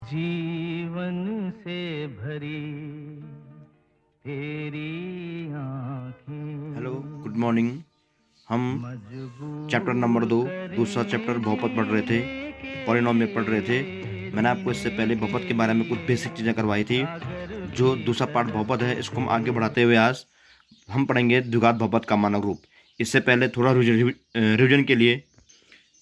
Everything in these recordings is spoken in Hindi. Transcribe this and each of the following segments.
जीवन से भरी तेरी हेलो, आँखें गुड मॉर्निंग। हम चैप्टर नंबर 2 मजबूर दूसरा चैप्टर बहुपद पढ़ रहे थे, करेंगे पॉलिनॉमियल पढ़ रहे थे। मैंने आपको इससे पहले बहुपद के बारे में कुछ बेसिक चीज़ें करवाई थी। जो दूसरा पार्ट बहुपद है, इसको हम आगे बढ़ाते हुए आज हम पढ़ेंगे द्विघात बहुपद का मानक रूप। इससे पहले थोड़ा रिविजन के लिए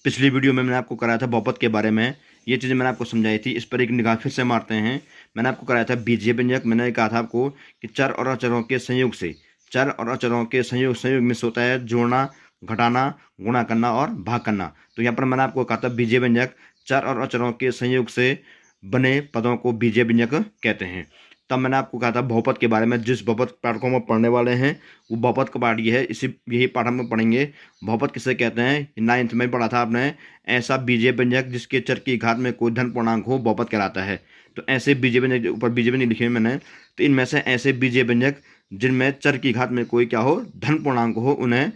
पिछली वीडियो में मैंने आपको कराया था बहुपद के बारे में, ये चीज़ें मैंने आपको समझाई थी। इस पर एक निगाह फिर से मारते हैं। मैंने आपको कराया था बीजीय व्यंजक। मैंने कहा था आपको कि चर और अचरों के संयोग से, चर और अचरों के संयोग में से होता है जोड़ना, घटाना, गुणा करना और भाग करना। तो यहाँ पर मैंने आपको कहा था बीजीय व्यंजक, चर और अचरों के संयोग से बने पदों को बीजीय व्यंजक कहते हैं। तब मैंने आपको कहा था बहुपद के बारे में। जिस बहुपद पाठ को हम पढ़ने वाले हैं वो बहुपद का पाठ ये है। यही पाठ हम पढ़ेंगे। बहुपद किसे कहते हैं, 9th में पढ़ा था आपने। ऐसा बीजीय व्यंजक जिसके चर की घात में कोई धन पूर्णांक हो बहुपद कहलाता है। तो ऐसे बीजीय व्यंजक, ऊपर बीजीय व्यंजक लिखे मैंने, तो इनमें से ऐसे बीजीय व्यंजक जिनमें चर की घात में कोई क्या हो, धन पूर्णांक हो, उन्हें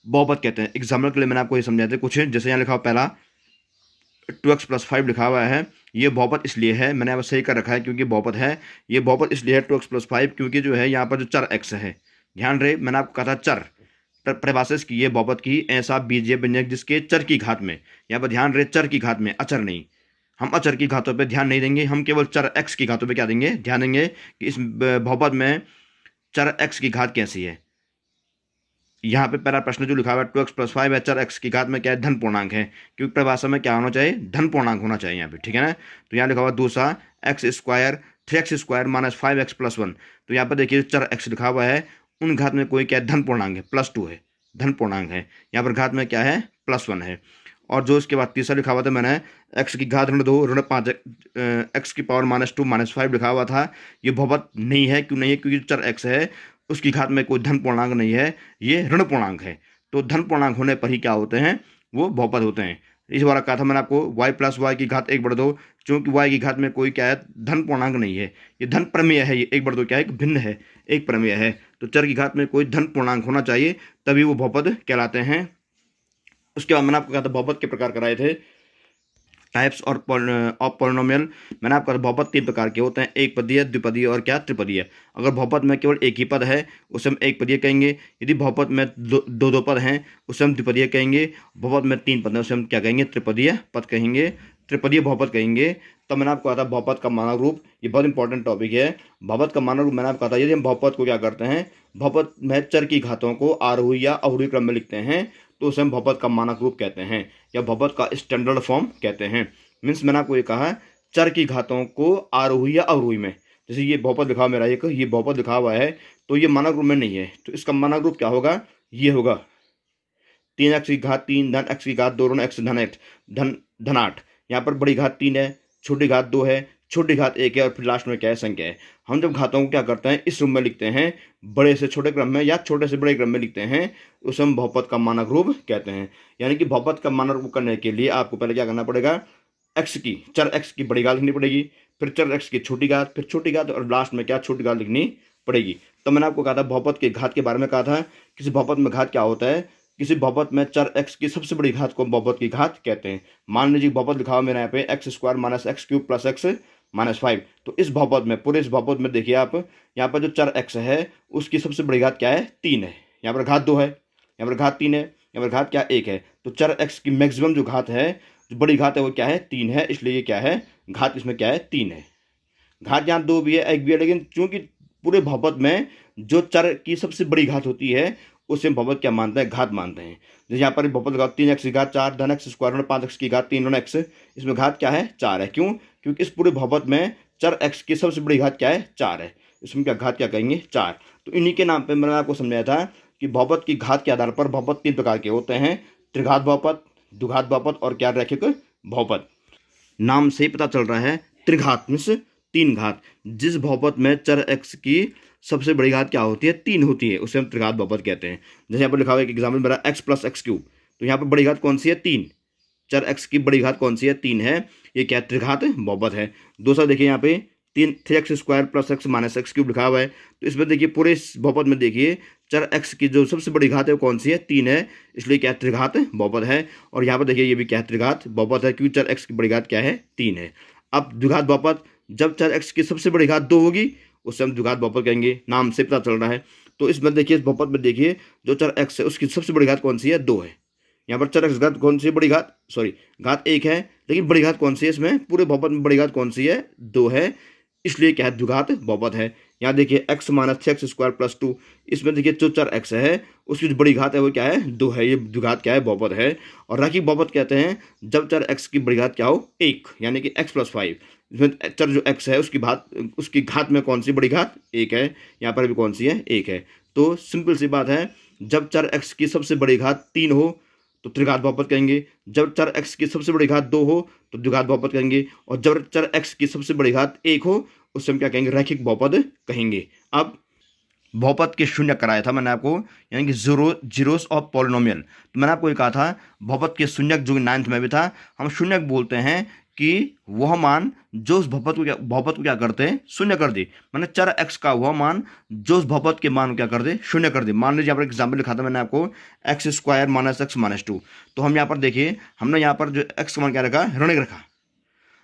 बहुपद कहते हैं। एग्जाम्पल के लिए मैंने आपको ये समझाया था कुछ, जैसे यहाँ लिखा हुआ पहला 2x+5 लिखा हुआ है। ये बहुपद इसलिए है, मैंने अब सही कर रखा है क्योंकि बहुपद है। ये बहुपद इसलिए है 2x+5 क्योंकि जो है यहाँ पर जो चर x है, ध्यान रहे मैंने आपको कहा था चर, परिभाषा की ये बहुपद की ऐसा बीजीय व्यंजक जिसके चर की घात में, यहाँ पर ध्यान रहे चर की घात में, अचर नहीं। हम अचर की घातों पे ध्यान नहीं देंगे, हम केवल चर x की घातों पे क्या देंगे, ध्यान देंगे कि इस बहुपद में चर x की घात कैसी है। यहाँ पे पहला प्रश्न जो लिखा हुआ है 2x+5 है, चर x की घात में क्या है, धन पूर्णांक है। क्योंकि परिभाषा में क्या होना चाहिए, धन पूर्णांक होना चाहिए यहाँ पे, ठीक है ना। तो यहाँ लिखा हुआ दूसरा x² 3x² - 5x+1। तो यहाँ पर देखिए चर x लिखा हुआ है, उन घात में कोई क्या है, धन पूर्णांक है, +2 है, धन पूर्णांक है। यहाँ पर घात में क्या है, +1 है। और जो इसके बाद तीसरा लिखा हुआ था मैंने, x की घात ऋण 2 ऋण 5 x की पावर -2 -5 लिखा हुआ था। ये बहुपद नहीं है। क्यों नहीं है, क्योंकि चर x है उसकी घात में कोई धन पूर्णांक नहीं है, ये ऋण पूर्णांक है। तो धन पूर्णांक होने पर ही क्या होते हैं, वो बहुपद होते हैं। इस बार कहा था मैंने आपको y+y की घात 1/2, क्योंकि y की घात में कोई क्या है, धन पूर्णांक नहीं है, ये धन प्रमेय है। ये 1/2 क्या है, एक भिन्न है, एक प्रमेय है। तो चर की घात में कोई धन पूर्णांक होना चाहिए, तभी वो बहुपद कहलाते हैं। उसके बाद मैंने आपको कहा था बहुपद के प्रकार कराए थे, टाइप्स और ऑफ पॉलिनोमियल। मैंने आपको कहा बहुपद 3 प्रकार के होते हैं, एक पदीय, द्विपदीय और क्या, त्रिपदीय। अगर बहुपद में केवल एक ही पद है उसे हम एक पदीय कहेंगे। यदि बहुपद में दो पद हैं उसे हम द्विपदीय कहेंगे। बहुपद में 3 पद हैं उसे हम क्या कहेंगे, त्रिपदीय पद कहेंगे, त्रिपदीय बहुपद कहेंगे। तो मैंने आपको कहा था बहुपद का मानक रूप, ये बहुत इंपॉर्टेंट टॉपिक है। बहुपद का मानक रूप मैंने आपको कहा था, यदि हम बहुपद को क्या करते हैं, बहुपद में चर की घातों को आरोही या अवरोही क्रम में लिखते हैं तो उसे हम बहुपद का मानक रूप कहते हैं, या बहुपद का स्टैंडर्ड फॉर्म कहते हैं। मीन्स मैंने आपको ये कहा, चर की घातों को आरोही या अवरोही में, जैसे ये बहुपद लिखा हुआ मेरा एक, ये बहुपद लिखा हुआ है तो ये मानक रूप में नहीं है, तो इसका मानक रूप क्या होगा, ये होगा 3x की घात 3 धन x की घात 2 ऋण x धन 8 धन 8। यहाँ पर बड़ी घात 3 है, छोटी घात 2 है, छोटी घात 1 है, और फिर लास्ट में क्या है, संख्या है। हम जब घातों को क्या करते हैं, इस रूप में लिखते हैं, बड़े से छोटे क्रम में या छोटे से बड़े क्रम में लिखते हैं, उसे हम बहुपद का मानक रूप कहते हैं। यानी कि बहुपद का मानक रूप करने के लिए आपको पहले क्या करना पड़ेगा, एक्स की, चर एक्स की बड़ी घात लिखनी पड़ेगी, फिर चर एक्स की छोटी घात, फिर छोटी घात, और लास्ट में क्या, छोटी घात लिखनी पड़ेगी। तो मैंने आपको कहा था बहुपद के घात के बारे में कहा था, किसी बहुपद में घात क्या होता है, किसी बहुपद में चर x की सबसे बड़ी घात को बहुपद की घात कहते हैं। मान लीजिए बहुपद लिखा हुआ मेरे यहाँ पे x² - x³ + x - 5। तो इस बहुपद में, पूरे इस बहुपद में देखिए आप, यहाँ पर जो चर x है उसकी सबसे बड़ी घात क्या है, 3 है। यहाँ पर घात 2 है, यहाँ पर घात 3 है, यहाँ पर घात क्या, 1 है। तो चर x की मैक्सिमम जो घात है, जो बड़ी घात है, वो क्या है, 3 है। इसलिए ये क्या है, घात इसमें क्या है, 3 है। घात यहाँ 2 भी है, 1 भी है, लेकिन चूंकि पूरे बहुपद में जो चर की सबसे बड़ी घात होती है उसे हम बहुपद क्या मानते हैं, घात मानते हैं। जैसे यहाँ पर बहुपद लगा 3x की घात 4 धन x² 5x की घात 3 ऋण x, इसमें घात क्या है, 4 है। क्यों, क्योंकि इस पूरे बहुपद में चर x की सबसे बड़ी घात क्या है, 4 है। इसमें क्या घात क्या कहेंगे, 4। तो इन्हीं के नाम पर मैंने आपको समझाया था कि बहुपद की घात के आधार पर बहुपद 3 प्रकार के होते हैं, त्रिघात बहुपद, द्विघात बहुपद और क्या, रैखिक बहुपद। नाम से ही पता चल रहा है, त्रिघात मीन्स 3 घात। जिस बहुपद में चर x की सबसे बड़ी घात क्या होती है, 3 होती है, उसे हम त्रिघात बहुपद कहते हैं। जैसे यहाँ पर लिखा हुआ है, एक एग्जाम्पल मेरा x + x³। तो यहाँ पर बड़ी घात कौन सी है, 3। चर x की बड़ी घात कौन सी है, 3 है। ये क्या, त्रिघात बहुपद है। दूसरा देखिए यहाँ पे 3x² + x - x³ लिखा हुआ है। तो इसमें देखिए पूरे इस बहुपद में देखिए चर x की जो सबसे बड़ी घात है वो कौन सी है, 3 है। इसलिए क्या, त्रिघात बहुपद है। और यहाँ पर देखिए ये भी क्या है, त्रिघात बहुपद है, क्योंकि चर x की बड़ी घात क्या है, 3 है। अब द्विघात बहुपद, जब चर x की सबसे बड़ी घात 2 होगी उससे हम द्विघात बहुपद कहेंगे, नाम से पता चल रहा है। तो इसमें देखिए, इस बहुपद में देखिए जो चर x है उसकी सबसे बड़ी घात कौन सी है, 2 है। यहाँ पर चर x घात कौन सी है, बड़ी घात, सॉरी घात 1 है, लेकिन बड़ी घात कौन सी है, इसमें पूरे बहुपद में बड़ी घात कौन सी है, 2 है, इसलिए क्या है, द्विघात बहुपद है। यहाँ देखिए x माइनस 6x² प्लस 2, इसमें देखिए जो चर x है उसकी जो बड़ी घात है वो क्या है, 2 है, ये द्विघात क्या है, बहुपद है। और रैखिक बहुपद कहते हैं जब चर x की बड़ी घात क्या हो, 1, यानी कि x + 5। इसमें चर जो x है उसकी घात में कौन सी बड़ी घात, 1 है, यहाँ पर भी कौन सी है, 1 है। तो सिंपल सी बात है, जब चर x की सबसे बड़ी घात 3 हो तो त्रिघात बहुपद कहेंगे, जब चर x की सबसे बड़ी घात 2 हो तो द्विघात बहुपद कहेंगे, और जब चर x की सबसे बड़ी घात 1 हो उससे हम क्या कहेंगे, रैखिक बहुपद कहेंगे। अब बहुपद के शून्य कराया था मैंने आपको, यानी कि जीरोस ऑफ पॉलिनोमियल। तो मैंने आपको ये कहा था बहुपद के शून्यक, जो 9th में भी था, हम शून्यक बोलते हैं कि वह मान जो उस बहुपद को क्या करते हैं, शून्य कर दे। मैंने चर x का वह मान जो उस बहुपद के मान को क्या कर दे, शून्य कर दे। मान लीजिए यहाँ पर एग्जाम्पल लिखा था मैंने आपको x² - x - 2। तो हम यहाँ पर देखिए, हमने यहाँ पर जो x का मान क्या रखा, ऋण रखा।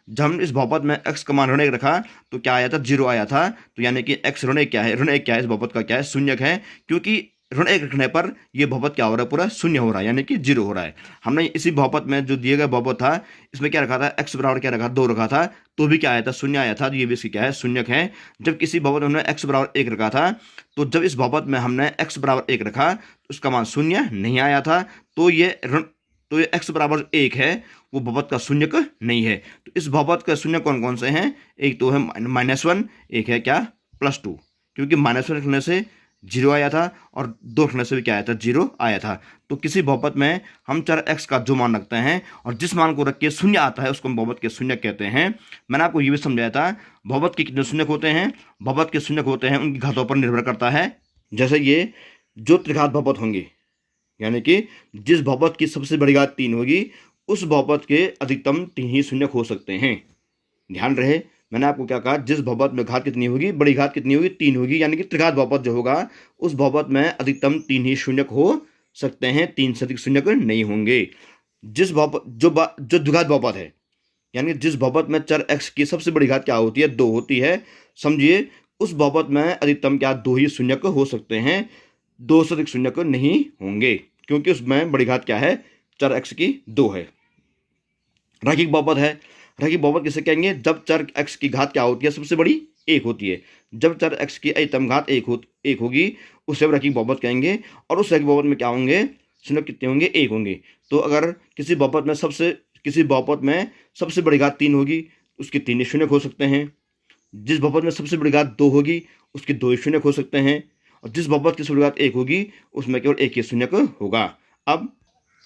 जब हम इस बहुपद में x का मान ऋण 1 रखा तो क्या आया था, 0 आया था। तो यानी कि x ऋण 1 क्या है, ऋण 1 क्या है, इस बहुपद का क्या है, शून्यक है, क्योंकि ऋण 1 रखने पर ये बहुपद क्या हो रहा है, पूरा शून्य हो रहा है, यानी कि 0 हो रहा है। हमने इसी बहुपद में जो दिए गए बहुपद था इसमें क्या रखा था, x बराबर क्या रखा, 2 रखा था, तो भी क्या आया था, शून्य आया था। तो ये भी इसकी क्या है, शून्यक है। जब किसी बहुपद में हमने x बराबर 1 रखा था, तो जब इस बहुपद में हमने x बराबर 1 रखा तो उसका मान शून्य नहीं आया था। तो ये x बराबर 1 है, वो बहुपद का शून्यक नहीं है। तो इस बहुपद का शून्य कौन कौन से हैं, एक तो है -1, एक है क्या, +2, क्योंकि -1 रखने से 0 आया था और 2 रखने से भी क्या आया था, 0 आया था। तो किसी बहुपद में हम चर x का जो मान रखते हैं और जिस मान को रख के शून्य आता है उसको हम बहुपद के शून्यक कहते हैं। मैंने आपको ये भी समझाया था बहुपद के कितने शून्यक होते हैं, बहुपद के शून्यक होते हैं उनकी घातों पर निर्भर करता है। जैसे ये जो त्रिघात बहुपद होंगे, यानी कि जिस बहुपद की सबसे बड़ी घात 3 होगी उस बहुपद के अधिकतम 3 ही शून्यक हो सकते हैं। ध्यान रहे, मैंने आपको क्या कहा, जिस बहुपद में घात कितनी होगी, बड़ी घात कितनी होगी, 3 होगी, यानी कि त्रिघात बहुपद जो होगा उस बहुपद में अधिकतम 3 ही शून्यक हो सकते हैं, 3 से अधिक शून्यक नहीं होंगे। जिस बहुपद जो द्विघात बहुपद है, यानी जिस बहुपद में चर x की सबसे बड़ी घात क्या होती है, 2 होती है, समझिए उस बहुपद में अधिकतम क्या 2 ही शून्यक हो सकते हैं, 2 से अधिक शून्यक नहीं होंगे, क्योंकि उसमें बड़ी घात क्या है, चर x की 2 है। रैखिक बहुपद है, रैखिक बहुपद किसे कहेंगे, जब चर x की घात क्या होती है, सबसे बड़ी 1 होती है। जब चर x की अधिकतम घात 1 होगी उसे रैखिक बहुपद कहेंगे, और उस रैखिक बहुपद में क्या होंगे, शून्यक कितने होंगे, 1 होंगे। तो अगर किसी बहुपद में सबसे बड़ी घात 3 होगी उसके 3 ही शून्यक हो सकते हैं। जिस बहुपद में सबसे बड़ी घात 2 होगी उसके 2 ही शून्यक हो सकते हैं, और जिस बहुपद की सबसे बड़ी घात 1 होगी उसमें केवल 1 ही शून्यक होगा। अब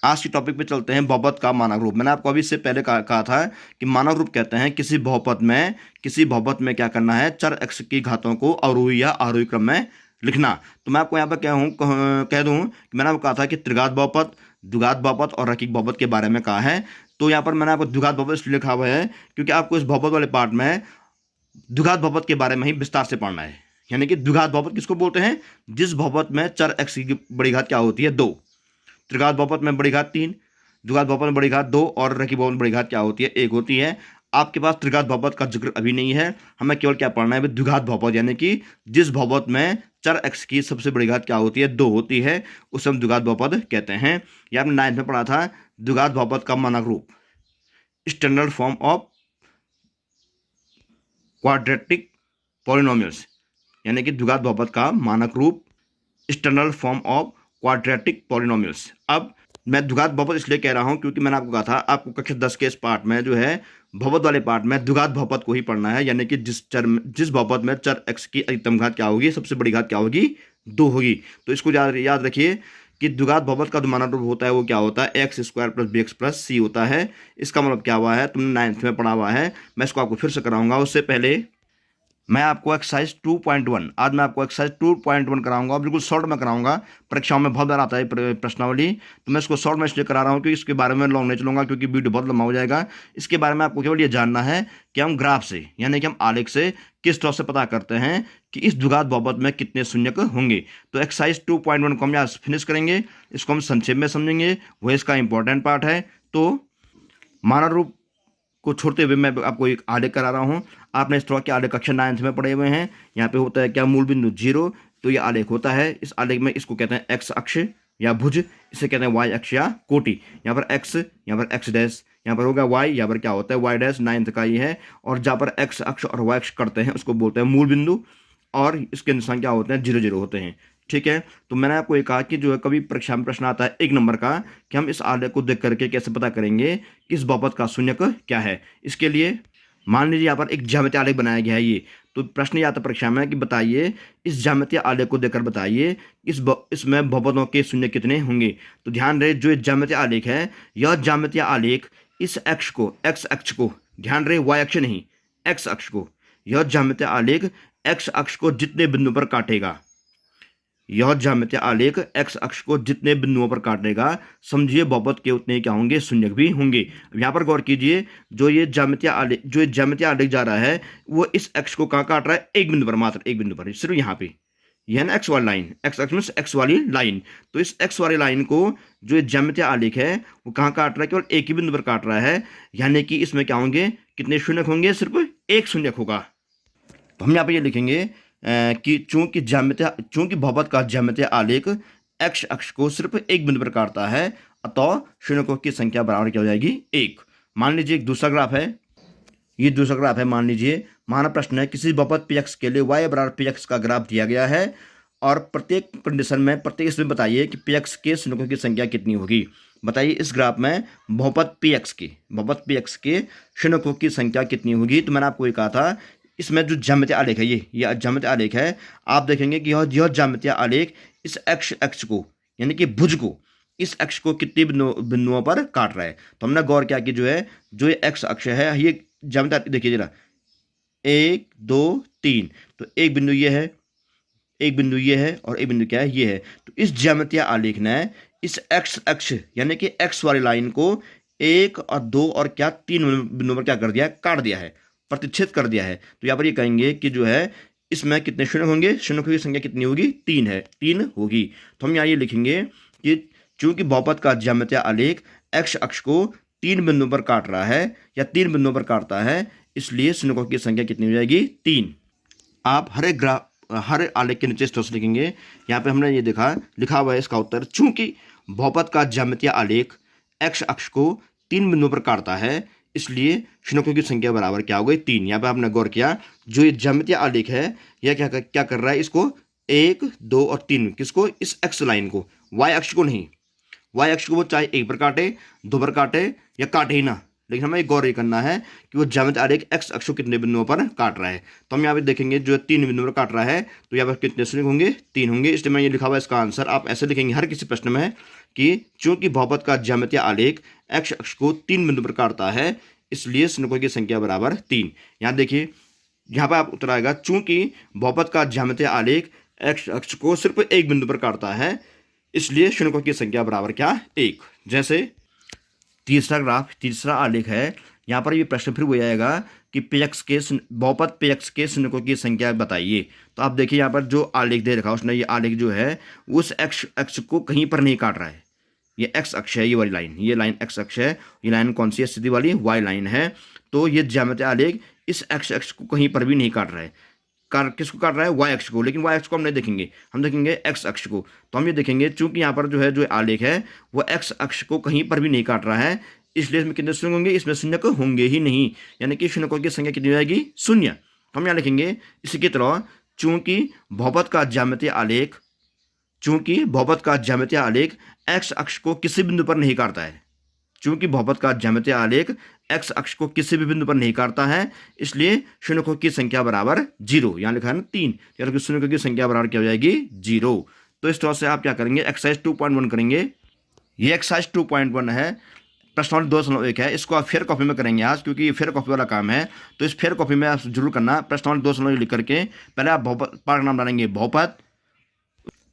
आज के टॉपिक पे चलते हैं, बहुपद का मानक रूप। मैंने आपको अभी इससे पहले कहा था कि मानक रूप कहते हैं किसी बहुपद में क्या करना है, चर x की घातों को अवरोही या आरोही क्रम में लिखना। तो मैं आपको यहाँ पर कह दूँ कि मैंने आपको कहा था कि त्रिघात बहुपद, द्विघात बहुपद और रैखिक बहुपद के बारे में कहा है। तो यहाँ पर मैंने आपको द्विघात बहुपद इसलिए लिखा हुआ है क्योंकि आपको इस बहुपद वाले पार्ट में द्विघात बहुपद के बारे में ही विस्तार से पढ़ना है। यानी कि द्विघात बहुपद किसको बोलते हैं, जिस बहुपद में चर x की बड़ी घात क्या होती है, 2। त्रिघात बहुपद में बड़ी घात 3, द्विघात बहुपद में बड़ी घात 2 और रैखिक बहुपद में बड़ी घात क्या होती है, 1 होती है। आपके पास त्रिघात बहुपद का जिक्र अभी नहीं है, हमें केवल क्या पढ़ना है, द्विघात बहुपद, यानी कि जिस बहुपद में चर x की सबसे बड़ी घात क्या होती है, 2 होती है, उसे हम द्विघात बहुपद कहते हैं। यह आपने 9th में पढ़ा था, द्विघात बहुपद का मानक रूप, standard form of quadratic polynomials, यानी कि द्विघात बहुपद का मानक रूप, standard form of quadratic polynomials. अब मैं द्विघात बहुपद इसलिए कह रहा हूं क्योंकि मैंने आपको कहा था आपको कक्षा 10 के इस पार्ट में जो है बहुपद वाले पार्ट में द्विघात बहुपद को ही पढ़ना है, यानी कि जिस बहुपद में चर x की अधिकतम घात क्या होगी, सबसे बड़ी घात क्या होगी, 2 होगी। तो इसको याद रखिए कि द्विघात बहुपद का जो मानक रूप होता है वो क्या होता है, x² + bx + c होता है। इसका मतलब क्या हुआ है, तुमने 9th में पढ़ा हुआ है, मैं इसको आपको फिर से कराऊंगा। उससे पहले मैं आपको एक्सरसाइज 2.1, आज मैं आपको एक्सरसाइज 2.1 कराऊंगा, बिल्कुल शॉर्ट में कराऊंगा। परीक्षाओं में बहुत बार आता है प्रश्नावली, तो मैं इसको शॉर्ट में इसलिए करा रहा हूँ क्योंकि इसके बारे में लॉन्ग नहीं चलूंगा, क्योंकि वीडियो बहुत लंबा हो जाएगा। इसके बारे में आपको केवल ये जानना है कि हम ग्राफ से, यानी कि हम आलेख से किस तरह से पता करते हैं कि इस द्विघात बहुपद में कितने शून्यक होंगे। तो एक्सरसाइज 2.1 को हम यहाँ फिनिश करेंगे, इसको हम संक्षेप में समझेंगे, वह इसका इंपॉर्टेंट पार्ट है। तो मानक रूप को छोड़ते हुए मैं आपको एक आलेख करा रहा हूँ। आपने इस तरह के आलेख कक्षा 9th में पढ़े हुए हैं। यहाँ पे होता है क्या, मूल बिंदु 0, तो ये आलेख होता है। इस आलेख में इसको कहते हैं एक्स अक्ष या भुज, इसे कहते हैं वाई अक्ष या कोटि। यहाँ पर एक्स, यहाँ पर एक्स डैश, यहाँ पर होगा वाई, यहाँ पर क्या होता है वाई डैश, 9th का ये है। और जहाँ पर एक्स अक्ष और वाई अक्ष करते हैं उसको बोलते हैं मूल बिंदु, और इसके निशान क्या होते हैं, 0 0 होते हैं। ठीक है, तो मैंने आपको ये कहा कि जो है कभी परीक्षा में प्रश्न आता है 1 नंबर का कि हम इस आलेख को देख करके कैसे पता करेंगे कि इस बहुपद का शून्यक क्या है। इसके लिए मान लीजिए यहाँ पर एक ज्यामितीय आलेख बनाया गया है ये, तो प्रश्न ये आता है परीक्षा में कि बताइए इस ज्यामितीय आलेख को देखकर बताइए इसमें बहुपदों के शून्य कितने होंगे। तो ध्यान रहे, जो ज्यामितीय आलेख है यह ज्यामितीय आलेख इस अक्ष को, एक्स अक्ष को, ध्यान रहे वाई अक्ष नहीं, एक्स अक्ष को, यह ज्यामितीय आलेख एक्स अक्ष को जितने बिंदुओं पर काटेगा, यह ज्यामितीय आलेख एक्स अक्ष को जितने बिंदुओं पर काटेगा, समझिए बहुपद के उतने क्या होंगे, शून्यक भी होंगे। यहाँ पर गौर कीजिए, जो ये ज्यामितीय आलेख जा रहा है वो इस अक्ष को कहाँ काट रहा है, एक बिंदु पर, मात्र एक बिंदु पर, सिर्फ यहाँ पे। यह है ना एक्स वाली लाइन, एक्स अक्ष में एक्स वाली लाइन। तो इस एक्स वाली लाइन को जो ज्यामितीय आलेख है वो कहाँ काट रहा है, केवल एक ही बिंदु पर काट रहा है। यानी कि इसमें क्या होंगे, कितने शून्यक होंगे, सिर्फ एक शून्यक होगा। तो हम यहाँ पे ये लिखेंगे कि चूंकि बहुपद का ज्यामितीय आलेख एक्स अक्ष को सिर्फ एक बिंदु पर काटता है, अतः शून्यकों की संख्या बराबर क्या हो जाएगी, 1। मान लीजिए एक दूसरा ग्राफ है, ये दूसरा ग्राफ है। मान लीजिए माना प्रश्न है किसी बहुपद px के लिए y बराबर px का ग्राफ दिया गया है, और प्रत्येक कंडीशन में, प्रत्येक इसमें बताइए कि px के शून्यकों की संख्या कितनी होगी। बताइए इस ग्राफ में बहुपद px के शून्यकों की संख्या कितनी होगी। तो मैंने आपको ये कहा था, इसमें जो ज्यामितीय आलेख है ये ज्यामितीय आलेख है, आप देखेंगे कि यह ज्यामितीय आलेख इस अक्ष को, यानी कि भुज को, इस अक्ष को कितने बिंदुओं पर काट रहा है। तो हमने गौर किया कि जो ये एक्स अक्ष है, ये ज्यामितीय देखिए जरा, 1 2 3, तो एक बिंदु ये है, एक बिंदु ये है, और एक बिंदु क्या है, ये है। तो इस ज्यामितीय आलेख ने इस एक्स अक्ष यानी कि एक्स वाली लाइन को 1 और 2 और क्या 3 बिंदुओं पर क्या कर दिया है, काट दिया है, प्रतिच्छेद कर दिया है। तो यहाँ पर ये कहेंगे कि जो है इसमें कितने शून्य होंगे, शून्यों की संख्या कितनी होगी, 3 है, 3 होगी। तो हम यहाँ ये लिखेंगे कि चूंकि बहुपद का ज्यामितीय आलेख एक्स अक्ष को 3 बिंदुओं पर काट रहा है या 3 बिंदुओं पर काटता है, इसलिए शून्यों की संख्या कितनी हो जाएगी, 3। आप हर आलेख के नीचे इस तरह से लिखेंगे। यहाँ पे हमने ये लिखा हुआ है इसका उत्तर, चूंकि बहुपद का ज्यामितीय आलेख एक्स अक्ष को 3 बिंदुओं पर काटता है, इसलिए शून्यों की संख्या बराबर क्या हो गई, 3। यहाँ पे आपने गौर किया, जो ये ज्यामितीय आलेख है यह क्या कर रहा है, इसको 1 2 और 3, किसको, इस एक्स लाइन को, वाई अक्ष को नहीं। वाई अक्ष को वो चाहे 1 पर काटे, 2 पर काटे या काटे ही ना, लेकिन हमें गौर ये करना है कि वो ज्यामितीय आलेख एक्स अक्ष को कितने बिंदुओं पर काट रहा है। तो हम यहाँ पे देखेंगे जो 3 बिंदुओं पर काट रहा है, तो यहाँ पर कितने शून्य होंगे, 3 होंगे। इसलिए मैं ये लिखा हुआ इसका आंसर आप ऐसे लिखेंगे हर किसी प्रश्न में कि चूंकि बहुपद का ज्यामितीय आलेख एक्स अक्ष को 3 बिंदु पर काटता है, इसलिए शून्यों की संख्या बराबर 3। यहाँ देखिए, यहाँ पर आप उत्तर आएगा, चूंकि बहुपद का ज्यामितीय आलेख एक्स अक्ष को सिर्फ एक बिंदु पर काटता है, इसलिए शून्यों की संख्या बराबर क्या, 1। जैसे तीसरा आलेख है, यहाँ पर ये प्रश्न फिर वही आएगा कि बहुपद px के शून्यों की संख्या बताइए। तो आप देखिए यहाँ पर जो आलेख दे रखा है उसने, ये आलेख जो है उस अक्ष को कहीं पर नहीं काट रहा है। ये एक्स अक्ष है, ये वाली लाइन, ये लाइन एक्स अक्ष है, ये लाइन कौन सी है, सीधी वाली वाई लाइन है। तो ये ज्यामितीय आलेख इस एक्स अक्ष को कहीं पर भी नहीं काट रहा है। किसको काट रहा है, वाई अक्ष को, लेकिन वाई अक्ष को हम नहीं देखेंगे, हम देखेंगे एक्स अक्ष को। तो हम ये देखेंगे चूंकि यहाँ पर जो आलेख है वो एक्स अक्ष को कहीं पर भी नहीं काट रहा है, इसलिए इसमें कितने शून्य होंगे, इसमें शून्य होंगे ही नहीं, यानी कि शून्यों की संख्या कितनी हो जाएगी, 0। हम यहाँ लिखेंगे इसी की तरह, चूंकि बहुपद का ज्यामितीय आलेख एक्स अक्ष को किसी बिंदु पर नहीं काटता है, चूंकि बहुपद का ज्यामितीय आलेख एक्स अक्ष को किसी भी बिंदु पर नहीं काटता है, इसलिए शून्यों की संख्या बराबर 0। यहाँ लिखा है ना 3, यानी शून्यों की संख्या बराबर क्या हो जाएगी, 0। तो इस तरह से आप क्या करेंगे, एक्सरसाइज 2.1 करेंगे। ये एक्सरसाइज 2.1 है, प्रश्नावली 2.1 है। इसको आप फेयर कॉपी में करेंगे आज, क्योंकि ये फेयर कॉपी वाला काम है। तो इस फेयर कॉपी में आप जरूर करना। प्रश्नावली 2.1 लिख करके पहले आप पाठ नाम डालेंगे बहुपद,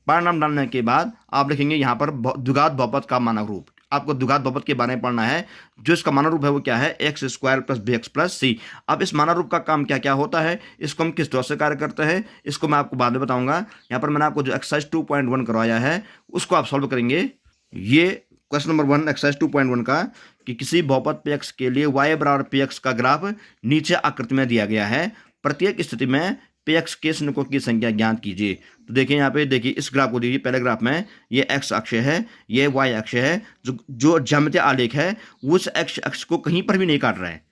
पाठ नाम डालने के बाद आप लिखेंगे यहाँ पर द्विघात बहुपद का मानक रूप। आपको द्विघात बहुपद के बारे में पढ़ना है। जो इसका मानक रूप है वो क्या है, x² + bx + c। अब इस मानक रूप का काम क्या क्या होता है, इसको हम किस तरह से कार्य करते हैं, इसको मैं आपको बाद में बताऊंगा। यहाँ पर मैंने आपको जो एक्सरसाइज 2.1 करवाया है उसको आप सॉल्व करेंगे। ये क्वेश्चन नंबर 1 एक्सरसाइज 2.1 का, कि किसी बहुपद px के लिए y बराबर px का ग्राफ नीचे आकृति में दिया गया है। प्रत्येक स्थिति में px के शून्यकों की संख्या ज्ञात कीजिए। तो देखिए यहाँ पे देखिए इस ग्राफ को देखिए, पहले ग्राफ में ये x अक्ष है, ये y अक्ष है, जो ज्यामितीय आलेख है उस x अक्ष को कहीं पर भी नहीं काट रहा है।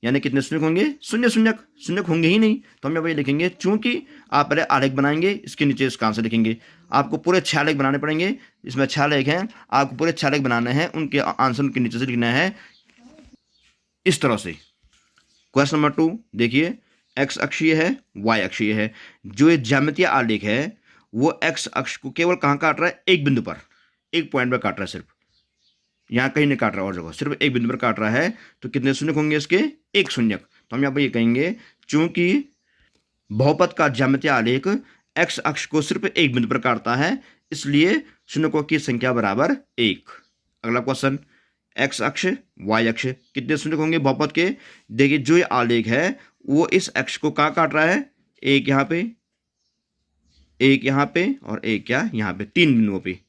यानी कितने शून्य होंगे? शून्य शून्यक, शून्यक होंगे ही नहीं। तो हम यहाँ पे लिखेंगे, चूंकि आप पहले आलेख बनाएंगे, इसके नीचे इसका आंसर लिखेंगे। आपको पूरे 6 आलेख बनाने पड़ेंगे, इसमें 6 आलेख हैं, आपको पूरे 6 आलेख बनाने हैं, उनके आंसर उनके नीचे से लिखना है इस तरह से। क्वेश्चन नंबर 2 देखिए, एक्स अक्षीय है, वाई अक्षीय है। जो ये ज्यामितीय आलेख है वो एक्स अक्ष को केवल कहाँ काट रहा है? एक बिंदु पर, एक पॉइंट पर काट रहा है, सिर्फ यहाँ कहीं नहीं काट रहा और जगह, सिर्फ एक बिंदु पर काट रहा है। तो कितने शून्यक होंगे इसके? एक शून्यक। तो हम यहाँ पर ये कहेंगे, चूंकि बहुपद का ज्यामितीय आलेख एक्स अक्ष को सिर्फ एक बिंदु पर काटता है, इसलिए शून्यकों की संख्या बराबर 1। अगला क्वेश्चन, एक्स अक्ष वाई अक्ष, कितने शून्यक होंगे बहुपद के? देखिए जो ये आलेख है वो इस अक्ष को कहाँ काट रहा है? एक यहाँ पे, एक यहाँ पे और एक क्या यहाँ पे, 3 बिंदुओं पे,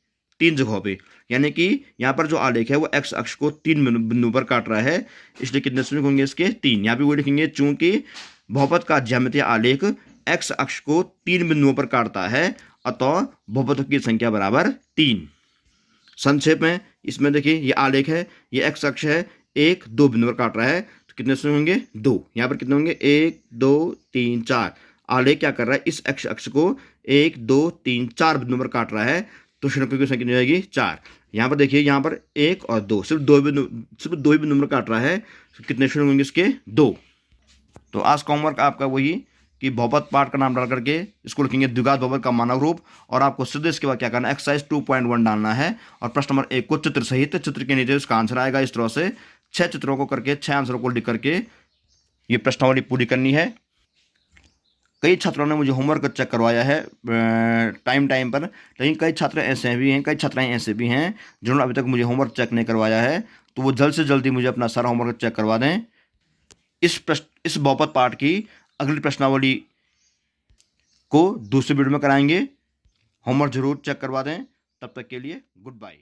3 जगहों पे। यानी कि यहाँ पर जो आलेख है वो एक्स अक्ष को 3 बिंदुओं पर काट रहा है, इसलिए कितने शून्यक होंगे इसके? 3। यहाँ पे वो लिखेंगे, चूंकि बहुपद का ज्यामितीय आलेख एक्स अक्ष को 3 बिंदुओं पर काटता है, अतः बहुपदों की संख्या बराबर 3। संक्षेप में इसमें देखिए ये आलेख है, ये एक्स अक्ष है, 1 2 बिंदु पर काट रहा है, तो कितने शून्य होंगे? 2। यहाँ पर कितने होंगे? 1 2 3 4। आलेख क्या कर रहा है? इस एक्स अक्ष को 1 2 3 4 बिंदु पर काट रहा है, तो शून्यकों की संख्या कितनी जाएगी? 4। यहाँ पर देखिए, यहाँ पर 1 और 2, सिर्फ 2 ही बिंदु पर काट रहा है, तो कितने शून्य होंगे इसके? 2। तो आज का होमवर्क आपका वही कि बहुपद पाठ का नाम डाल करके इसको लिखेंगे द्विघात बहुपद का मानक रूप, और आपको सीधे इसके बाद क्या करना है? एक्सरसाइज 2.1 डालना है, और प्रश्न नंबर 1 को चित्र सहित, चित्र के नीचे उसका आंसर आएगा। इस तरह से 6 चित्रों को करके 6 आंसरों को लिख करके ये प्रश्नावली पूरी करनी है। कई छात्रों ने मुझे होमवर्क चेक करवाया है टाइम पर, लेकिन कई छात्र ऐसे भी हैं, कई छात्राएं ऐसे भी हैं जिन्होंने अभी तक मुझे होमवर्क चेक नहीं करवाया है, तो वो जल्द से जल्दी मुझे अपना सारा होमवर्क चेक करवा दें। इस बहुपद पाठ की अगली प्रश्नावली को दूसरे वीडियो में कराएंगे। होमवर्क जरूर चेक करवा दें। तब तक के लिए गुड बाय।